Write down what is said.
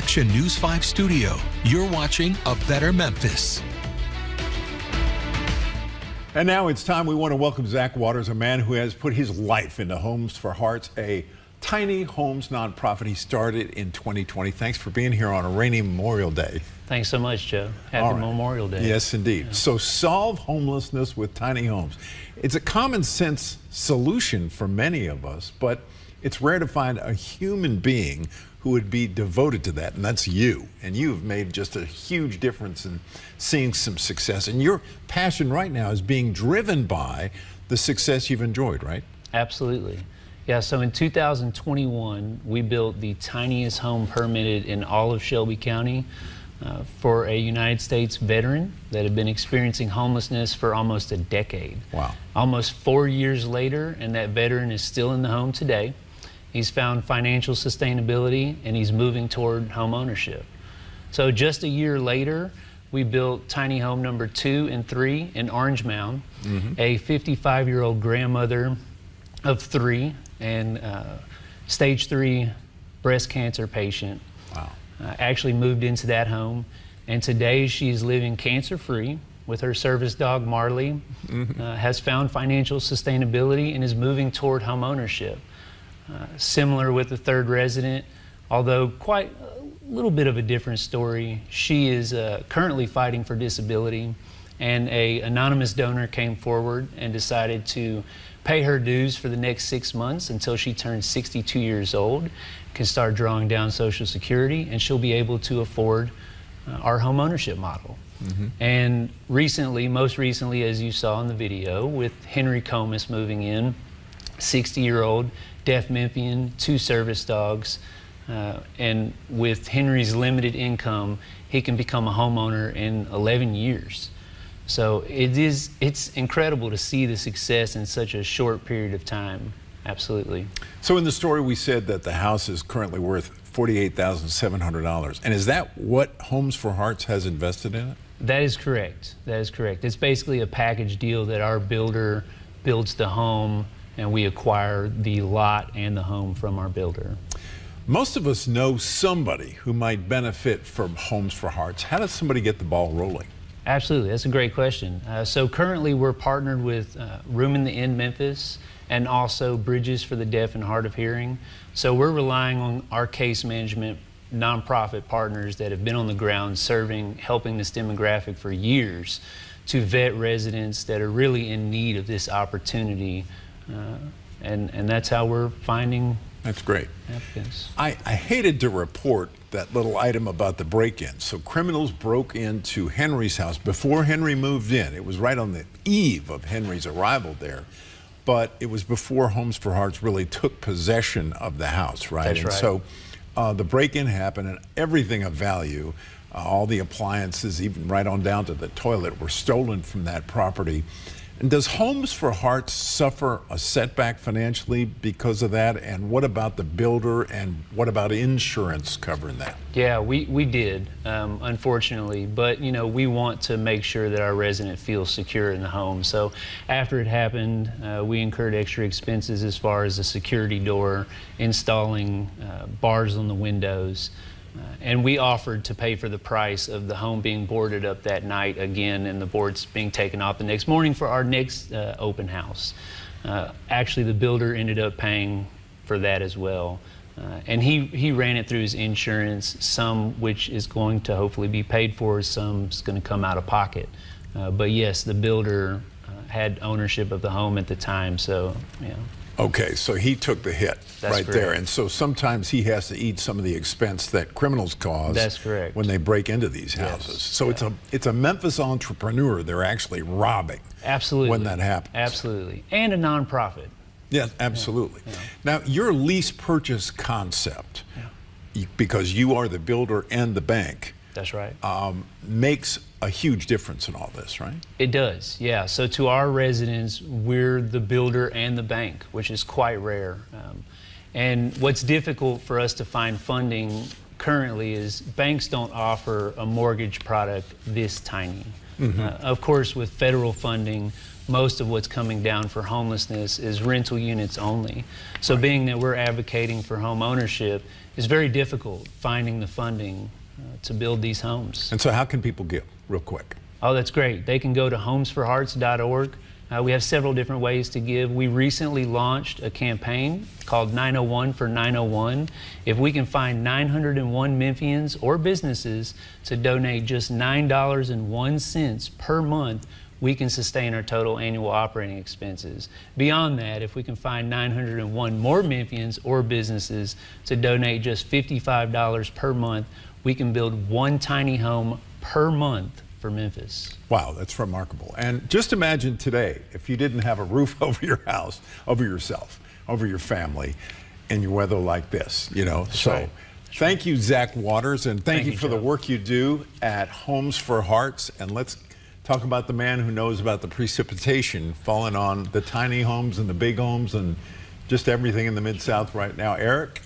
Action News 5 studio. You're watching A Better Memphis. And now it's time. We want to welcome Zach Waters, a man who has put his life into Homes for Hearts, a tiny homes nonprofit he started in 2020. Thanks for being here on a rainy Memorial Day. Thanks so much, Joe. Happy Memorial Day. Yes, indeed. Yeah. So solve homelessness with tiny homes. It's a common sense solution for many of us, but it's rare to find a human being who would be devoted to that, and that's you. And you've made just a huge difference in seeing some success. And your passion right now is being driven by the success you've enjoyed, right? Absolutely. Yeah, so in 2021, we built the tiniest home permitted in all of Shelby County for a United States veteran that had been experiencing homelessness for almost a decade. Wow. Almost 4 years later, and that veteran is still in the home today. He's found financial sustainability and he's moving toward home ownership. So just a year later, we built tiny home number 2 and 3 in Orange Mound. A 55-year-old grandmother of 3 and stage 3 breast cancer patient. Wow. Actually moved into that home, and today she's living cancer-free with her service dog Marley, has found financial sustainability and is moving toward home ownership. Similar with the third resident, although quite a little bit of a different story. She is currently fighting for disability, and an anonymous donor came forward and decided to pay her dues for the next 6 months until she turns 62 years old, can start drawing down Social Security, and she'll be able to afford our home ownership model. And recently, most recently, as you saw in the video, with Henry Comus moving in, 60-year-old, deaf Memphian, 2 service dogs, and with Henry's limited income, he can become a homeowner in 11 years. So it's incredible to see the success in such a short period of time. Absolutely. So in the story we said that the house is currently worth $48,700. And is that what Homes for Hearts has invested in it? That is correct. That is correct. It's basically a package deal that our builder builds the home and we acquire the lot and the home from our builder. Most of us know somebody who might benefit from Homes for Hearts. How does somebody get the ball rolling? Absolutely, that's a great question. So currently we're partnered with Room in the Inn Memphis and also Bridges for the Deaf and Hard of Hearing. So we're relying on our case management nonprofit partners that have been on the ground serving, helping this demographic for years to vet residents that are really in need of this opportunity. And that's how we're finding. That's great. Applicants. I hated to report that little item about the break-in. So criminals broke into Henry's house before Henry moved in. It was right on the eve of Henry's arrival there. But it was before Homes for Hearts really took possession of the house, right? That's right. So the break-in happened and everything of value, all the appliances, even right on down to the toilet, were stolen from that property. And does Homes for Hearts suffer a setback financially because of that? And what about the builder, and what about insurance covering that? Yeah, we did, unfortunately, but you know, we want to make sure that our resident feels secure in the home. So after it happened, we incurred extra expenses as far as the security door, installing bars on the windows. And we offered to pay for the price of the home being boarded up that night again, and the boards being taken off the next morning for our next open house. Actually, the builder ended up paying for that as well. And he ran it through his insurance, some which is going to hopefully be paid for, some's going to come out of pocket. But yes, the builder had ownership of the home at the time, so yeah. Okay, so he took the hit. That's right correct. there. And so sometimes he has to eat some of the expense that criminals cause. That's correct. When they break into these houses. Yes. So Yeah. it's a Memphis entrepreneur they're actually robbing. Absolutely. When that happens. Absolutely. And a nonprofit. Yes, absolutely. Yeah. Now, your lease purchase concept, because you are the builder and the bank, That's right. makes a huge difference in all this, right? It does, yeah. So to our residents, we're the builder and the bank, which is quite rare. And what's difficult for us to find funding currently is banks don't offer a mortgage product this tiny. Of course, with federal funding, most of what's coming down for homelessness is rental units only. So being that we're advocating for home ownership, it's very difficult finding the funding to build these homes. And so how can people give, real quick? Oh, that's great. They can go to homesforhearts.org. We have several different ways to give. We recently launched a campaign called 901 for 901. If we can find 901 Memphians or businesses to donate just $9.01 per month, we can sustain our total annual operating expenses. Beyond that, if we can find 901 more Memphians or businesses to donate just $55 per month, we can build one tiny home per month for Memphis. Wow, that's remarkable. And just imagine today, if you didn't have a roof over your house, over yourself, over your family, in your weather like this, you know. That's so right. thank you, Zach Waters, and thank you for the Joe. work you do at Homes for Hearts. And let's talk about the man who knows about the precipitation falling on the tiny homes and the big homes and just everything in the Mid-South right now. Eric?